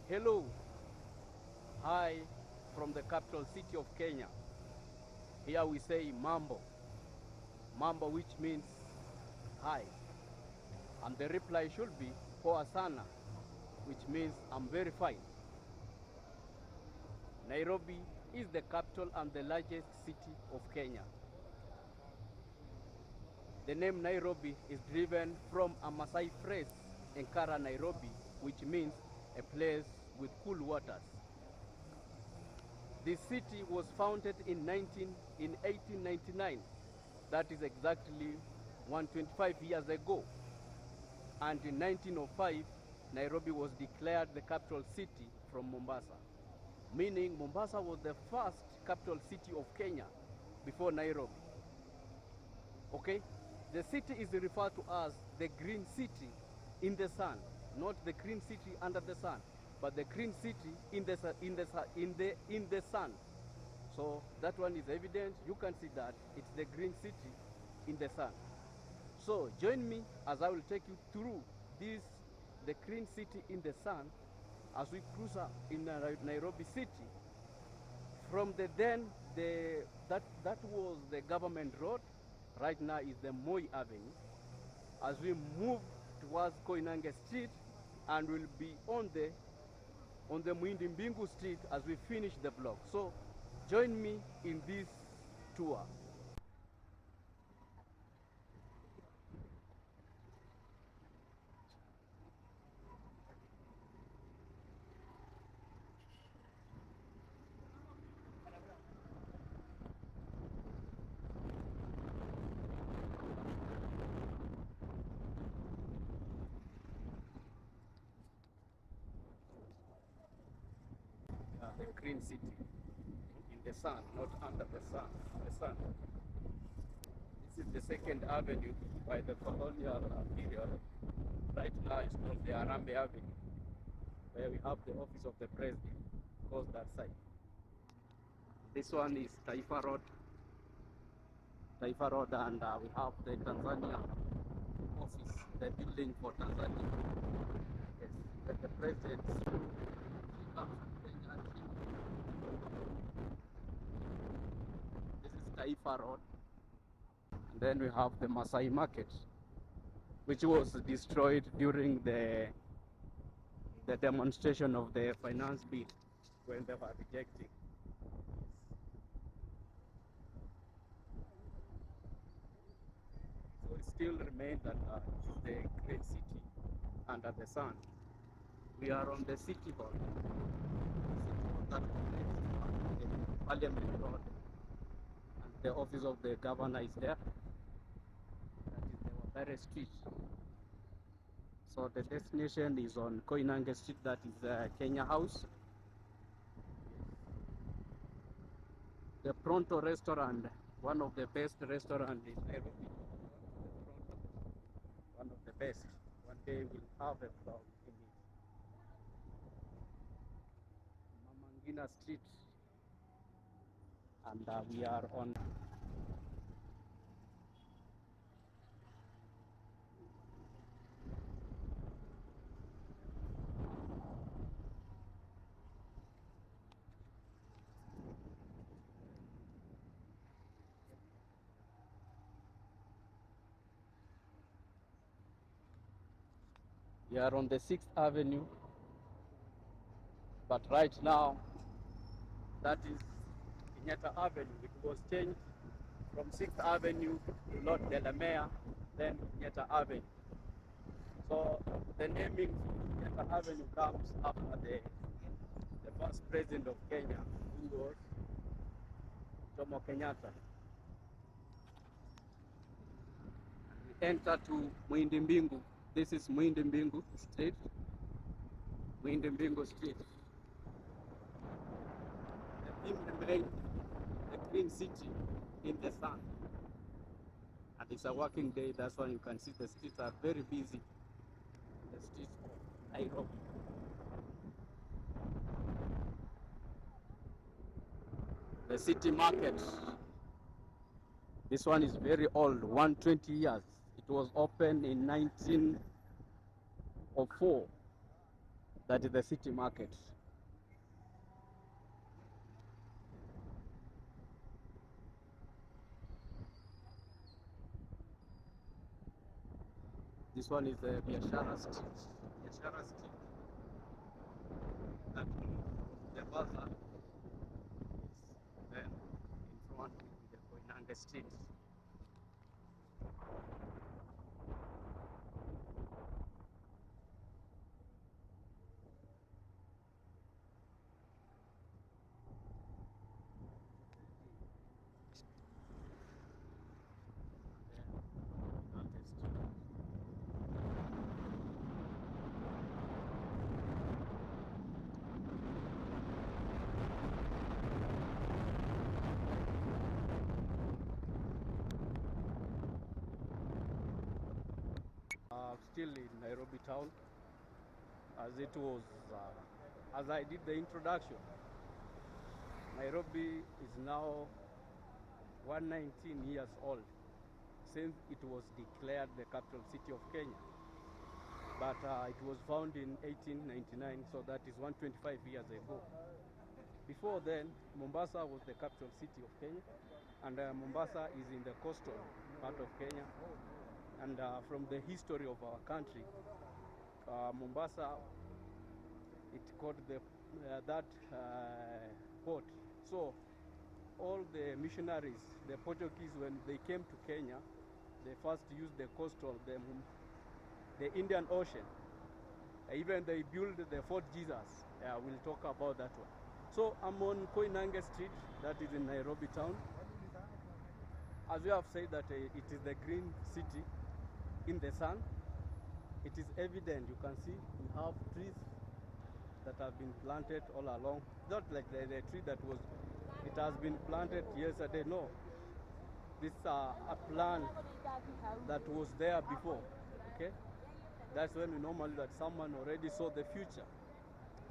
Hello, hi from the capital city of Kenya. Here we say mambo, mambo which means hi. And the reply should be poa sana, which means I'm very fine. Nairobi is the capital and the largest city of Kenya. The name Nairobi is driven from a Maasai phrase, Enkare Nairobi, which means a place with cool waters. This city was founded in 1899. That is exactly 125 years ago. And in 1905, Nairobi was declared the capital city from Mombasa, meaning Mombasa was the first capital city of Kenya before Nairobi. Okay? The city is referred to as the green city in the sun, not the green city under the sun, but the green city in the sun. So that one is evident. You can see that it's the green city in the sun. So join me as I will take you through the green city in the sun, as we cruise up in Nairobi city. From that was the government road. Right now is the Moi Avenue. As we move towards Koinange Street, and we'll be on the Muindi Street as we finish the block. So join me in this tour. The green city in the sun, not under the sun. The sun. This is the Second Avenue by the colonial period. Right now it's called the Arambe Avenue, where we have the office of the president. Goes that side. This one is Taifa Road. Taifa Road, and we have the Tanzania office, the building for Tanzania. Yes, where the president comes to Kenya. This is Taifa Road. And then we have the Maasai market, which was destroyed during the demonstration of the finance bill when they were rejecting. So it still remains that it is the great city under the sun. We are on the city hall. That connects to the Parliament Road, and the office of the governor is there. That is the Enkare Street. So the destination is on Koinange Street, that is Kenya House. The Pronto restaurant, one of the best restaurants in Nairobi. One of the best. One day we'll have a vlog in it. Mama Ngina Street, and we are on the 6th Avenue, but right now that is Kenyatta Avenue. It was changed from 6th Avenue to Lord Delamere, then Kenyatta Avenue. So the naming Kenyatta Avenue comes after the first president of Kenya, who was Jomo Kenyatta. We enter to Muindi. This is Muindi Street. Muindi Street. The theme remains the green city in the sun. And it's a working day, that's why you can see the streets are very busy. The streets of Nairobi. The city market. This one is very old, 120 years. It was opened in 1904. That is the city market. This one is the Biashara Street. Biashara Street. That the bazaar is then in front with the Koinange Street. Still in Nairobi town, as it was, as I did the introduction. Nairobi is now 119 years old since it was declared the capital city of Kenya. But it was found in 1899, so that is 125 years ago. Before then, Mombasa was the capital city of Kenya, and Mombasa is in the coastal part of Kenya. And from the history of our country, Mombasa, it caught that port. So all the missionaries, the Portuguese, when they came to Kenya, they first used the coastal, the Indian Ocean. Even they built the Fort Jesus. We'll talk about that one. So I'm on Koinange Street, that is in Nairobi town. As we have said that it is the green city in the sun. It is evident, you can see we have trees that have been planted all along. Not like the tree that it has been planted yesterday, no. This is a plan that was there before, okay? That's when we normally that someone already saw the future.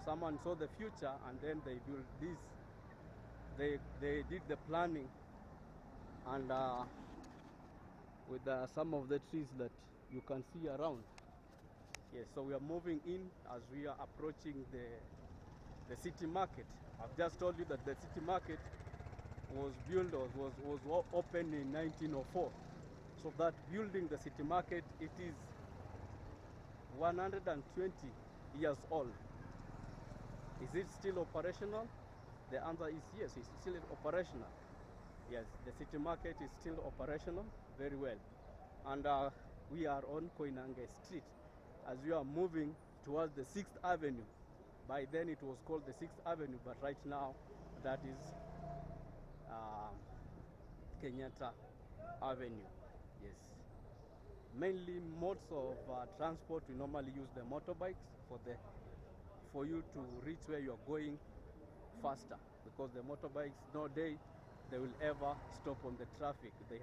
Someone saw the future and then they built this. They did the planning, and with some of the trees that you can see around. Yes, so we are moving in as we are approaching the city market. I've just told you that the city market was built or was opened in 1904. So that building, the city market, it is 120 years old. Is it still operational? The answer is yes, it's still operational. Yes, the city market is still operational very well. And we are on Koinange Street as we are moving towards the 6th Avenue. By then it was called the 6th Avenue, but right now that is Kenyatta Avenue. Yes. Mainly modes of transport, we normally use the motorbikes for you to reach where you are going faster, because the motorbikes, no day they will ever stop on the traffic. They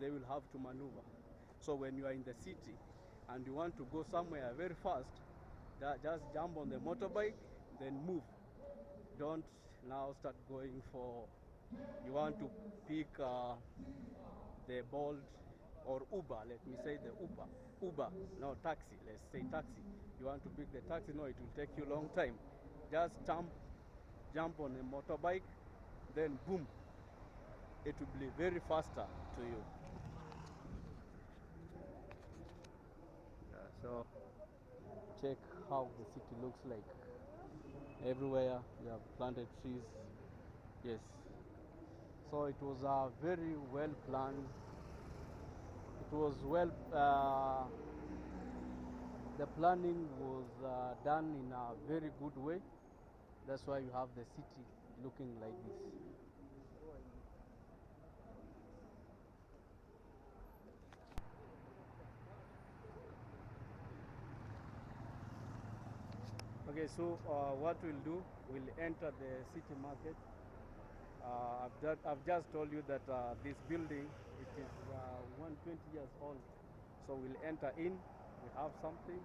will have to maneuver. So when you are in the city and you want to go somewhere very fast, just jump on the motorbike, then move. Don't now start going you want to pick the Bolt or Uber, let me say the Uber, no taxi, let's say taxi. You want to pick the taxi, no, it will take you a long time. Just jump on a motorbike, then boom, it will be very faster to you. So check how the city looks like. Everywhere we have planted trees. Yes. So it was very well planned. It was the planning was done in a very good way. That's why you have the city looking like this. Okay, so what we'll do, we'll enter the city market. I've just told you that this building, it is 120 years old. So we'll enter in, we have something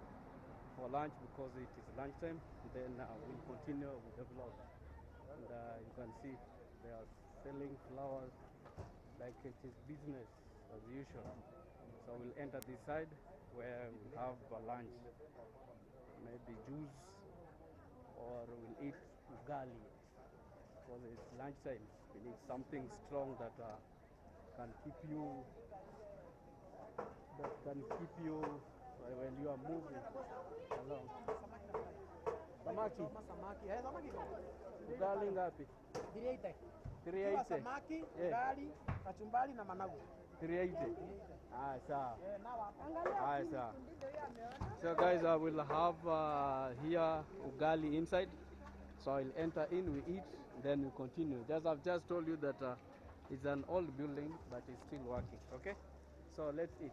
for lunch because it is lunchtime. Then we'll continue with the vlog. And you can see they are selling flowers like it is business as usual. So we'll enter this side where we have lunch. maybe juice, or we'll eat ugali because it's lunchtime. We need something strong that can keep you when you are moving along. Samaki. Ugali ngapi? 380. Samaki, ugali, kachumbari na managu. 380. Ah, sawa. Ah, sawa. So guys, I will have here ugali inside. So I'll enter in, we eat, then we continue. I've just told you that it's an old building, but it's still working. Okay? So let's eat.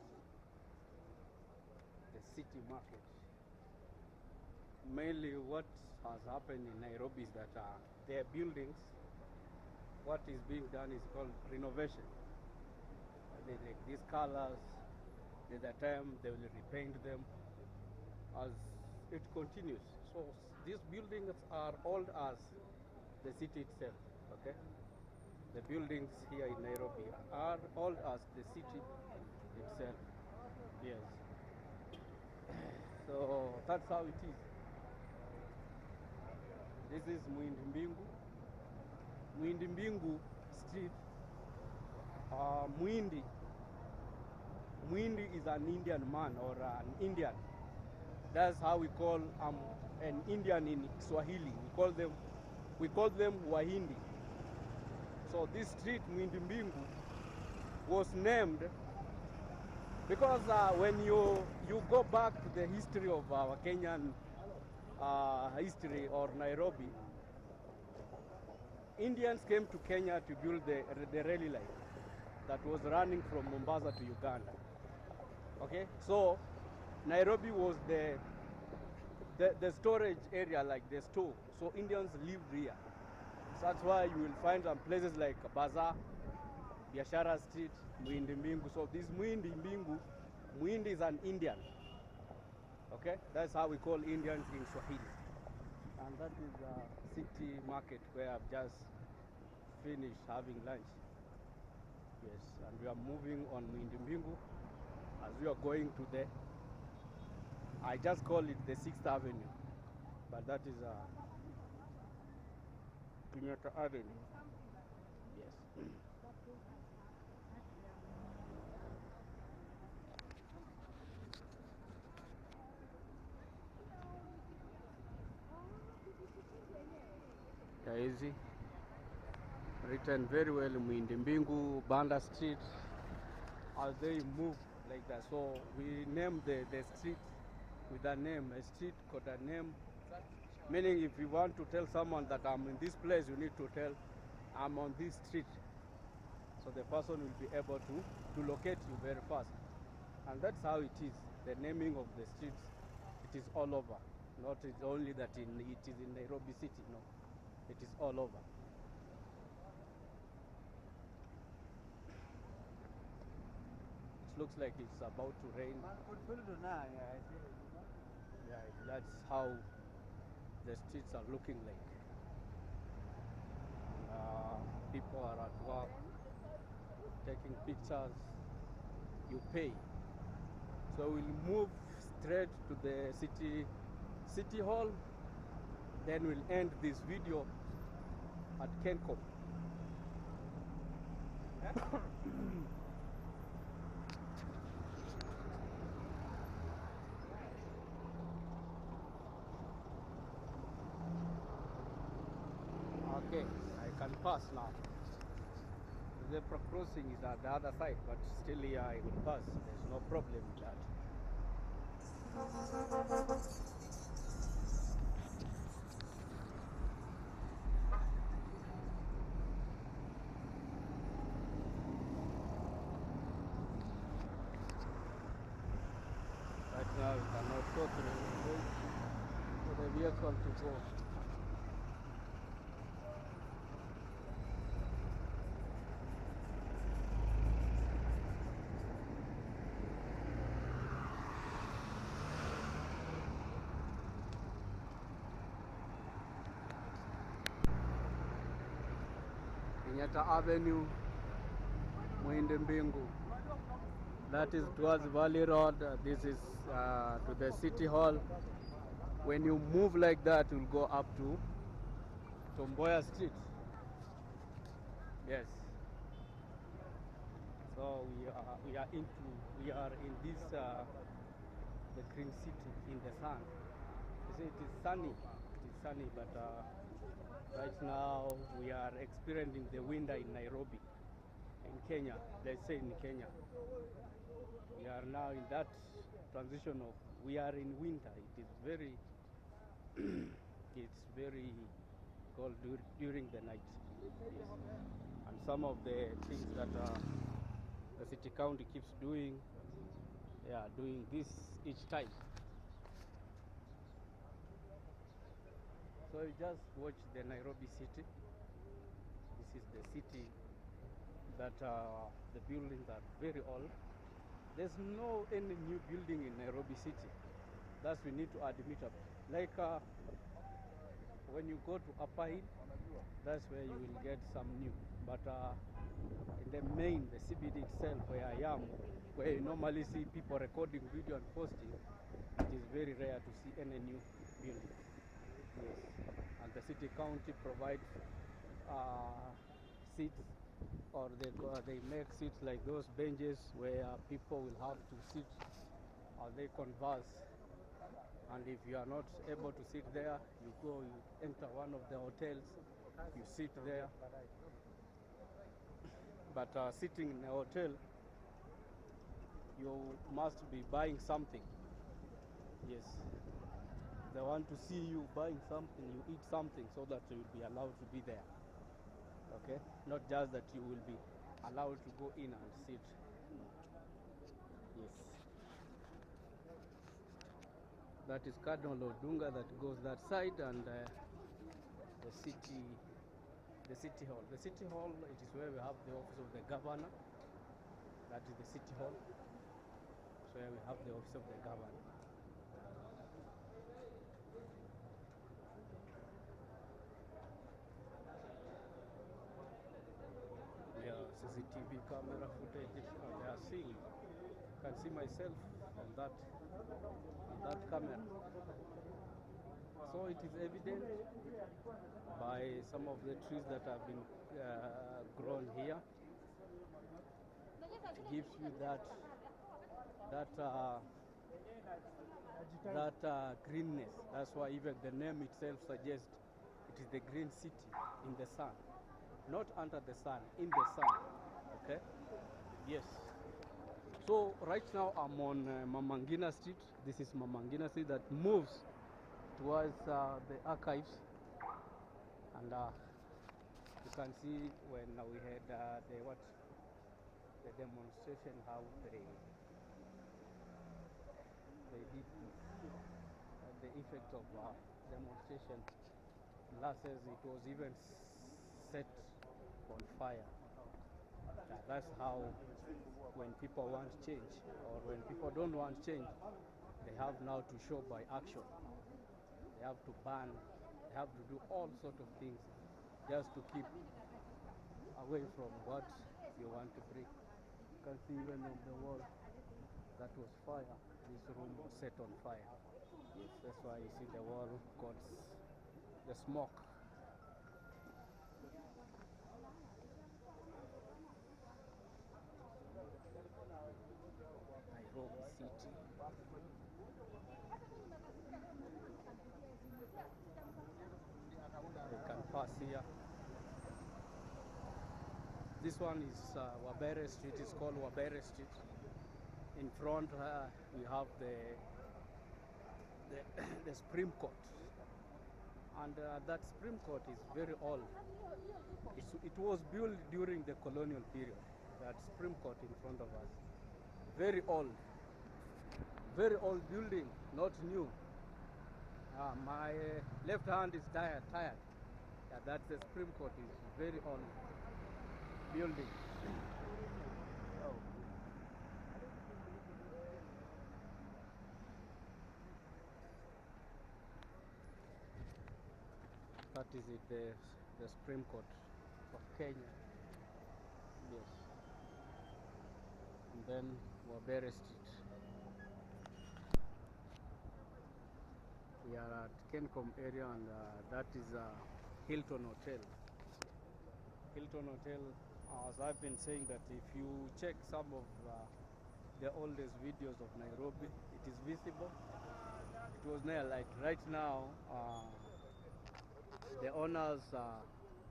The city market. Mainly what has happened in Nairobi is that their buildings, what is being done is called renovation. Like these colors, at the time they will repaint them as it continues. So these buildings are old as the city itself. Okay? The buildings here in Nairobi are old as the city itself. Yes. So that's how it is. This is Muindi Mbingu Street. Muindi is an Indian man or an Indian. That's how we call an Indian in Swahili. We call them Wahindi. So this street Muindi Mbingu was named because when you go back to the history of our Kenyan history or Nairobi, Indians came to Kenya to build the rail line that was running from Mombasa to Uganda. Okay, so Nairobi was the storage area, like the store. So Indians lived here. So that's why you will find some places like Bazaar, Biashara Street, Muindi Mbingu. So this Muindi Mbingu, Muindi is an Indian. Okay, that's how we call Indians in Swahili. And that is the city market where I've just finished having lunch. Yes, and we are moving on Muindi Mbingu as we are going to the, I just call it the 6th Avenue, but that is Kenyatta Avenue. Yes. Easy. Written very well, Muindi Mbingu, Banda Street, as they move like that. So we name the street with a name, a street got a name. Meaning if you want to tell someone that I'm in this place, you need to tell I'm on this street. So the person will be able to locate you very fast. And that's how it is. The naming of the streets, it is all over. Not only that it is in Nairobi City, no. It is all over. It looks like it's about to rain. Yeah, that's how the streets are looking like. People are at work, taking pictures. You pay. So we'll move straight to the city hall. Then we'll end this video at Kencom. Okay, I can pass now. The zebra crossing is at the other side, but still here I will pass. There's no problem with that. Right now we cannot go through for the vehicle to go. Kenyatta Avenue, Muindi Mbingu. That is towards Valley Road. This is to the City Hall. When you move like that, you'll go up to Tomboya Street. Yes. So we are in this the green city in the sun. You see, it is sunny. It is sunny, but right now we are experiencing the winter in Nairobi, in Kenya. Let's say in Kenya, we are now in that transition of we are in winter. It is very it's very cold during the night. Yes. And some of the things that the city county keeps doing, they are doing this each time. So you just watch the Nairobi city. This is the city that the buildings are very old. There's no any new building in Nairobi city. That's we need to admit up. Like when you go to Upper Hill, that's where you will get some new. But in the main, the CBD itself, where I am, where you normally see people recording video and posting, it is very rare to see any new building. Yes, and the city county provides seats, or they make seats like those benches where people will have to sit, or they converse. And if you are not able to sit there, you enter one of the hotels, you sit there. But sitting in a hotel, you must be buying something. Yes. They want to see you buying something, you eat something, so that you will be allowed to be there. Okay? Not just that you will be allowed to go in and sit. Yes. That is Cardinal Odunga that goes that side, and the city hall. The city hall, it is where we have the office of the governor. That is the city hall. So where we have the office of the governor. Yeah, CCTV camera footage they are seeing. I can see myself on that camera. So it is evident by some of the trees that have been grown here. It gives you that greenness. That's why even the name itself suggests it is the green city in the sun. Not under the sun, in the sun. Okay? Yes. So right now I'm on Mama Ngina Street. This is Mama Ngina Street that moves towards the archives. And you can see when we had the demonstration, how they did this, the effect of demonstration. Last year it was even set on fire. That's how, when people want change, or when people don't want change, they have now to show by action. They have to ban, they have to do all sorts of things just to keep away from what you want to bring. You can see even on the wall that was fire. This room was set on fire. Yes, that's why you see the wall got the smoke. Nairobi City. You can pass here. This one is Wabere Street. It's called Wabere Street. In front we have the Supreme Court, and that Supreme Court is very old. It was built during the colonial period. That Supreme Court in front of us, very old building, not new. My left hand is tired. Yeah, that's the Supreme Court. Is very old building. Oh. That is it, the Supreme Court of Kenya. Yes. And then Wabere Street. We are at Kencom area, and that is Hilton Hotel. Hilton Hotel, as I've been saying, that if you check some of the oldest videos of Nairobi, it is visible. It was there, like right now, the owners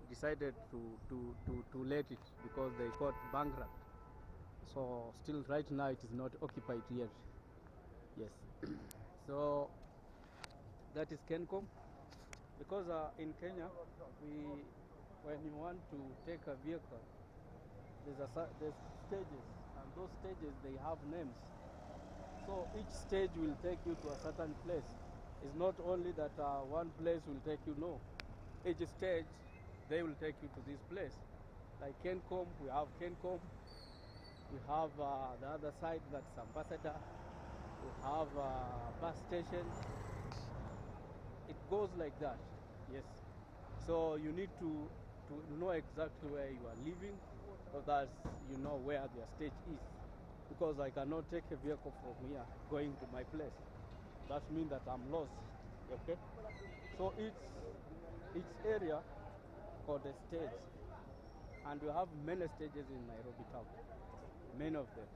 decided to let it because they got bankrupt. So still right now it is not occupied yet. Yes. So that is Kencom. Because in Kenya, when you want to take a vehicle, there's stages, and those stages, they have names. So each stage will take you to a certain place. It's not only that one place will take you, no. Each stage, they will take you to this place. Like Kencom, we have Kencom. We have the other side, that's Ambassador. We have bus station. It goes like that, yes. So you need to know exactly where you are living, so that you know where their stage is. Because I cannot take a vehicle from here going to my place. That means that I'm lost, okay? So each area called a stage. And we have many stages in Nairobi town, many of them.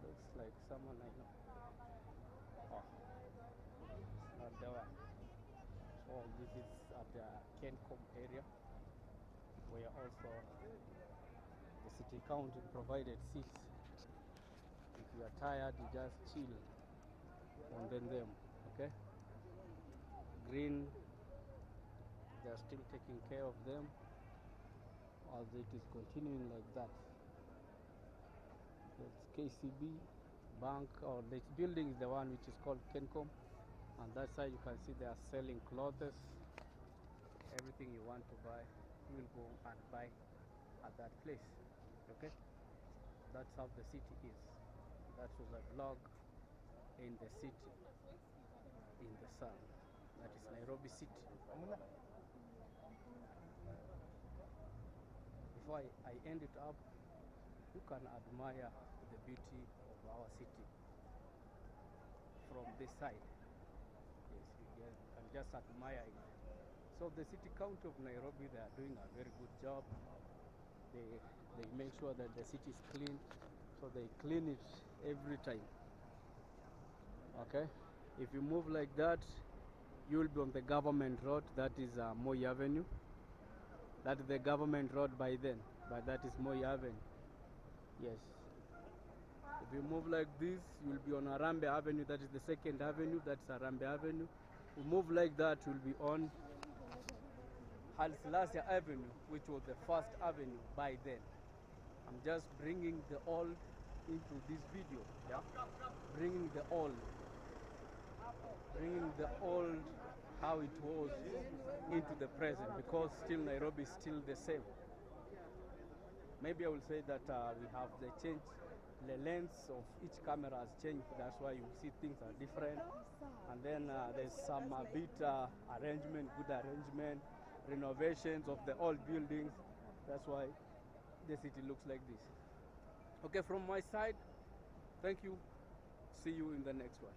Looks like someone I know. Oh, it's not the one. So this is at the Kencom area, where also the city council provided seats. If you are tired, you just chill on them, okay? Green, they are still taking care of them, as it is continuing like that. It's KCB Bank, or this building is the one which is called Kencom. On that side you can see they are selling clothes. Everything you want to buy, you will go and buy at that place, okay? That's how the city is. That was a vlog in the city, in the sun. That is Nairobi City. Before I end it up, you can admire the beauty of our city from this side. Yes, you can just admire it. So the city council of Nairobi, they are doing a very good job. They make sure that the city is clean, so they clean it every time. Okay, if you move like that, you will be on the government road. That is Moi Avenue. That is the government road by then, but that is Moi Avenue. Yes. If you move like this, you will be on Arambe Avenue. That is the second avenue. That's Arambe Avenue. You move like that, you will be on Haile Selassie Avenue, which was the first avenue by then. I'm just bringing the old into this video, yeah? Bringing the old, how it was into the present, because still Nairobi is still the same. Maybe I will say that we have the change, the lens of each camera has changed. That's why you see things are different. And then there's some bit arrangement, good arrangement, renovations of the old buildings. That's why the city looks like this. Okay, from my side, thank you. See you in the next one.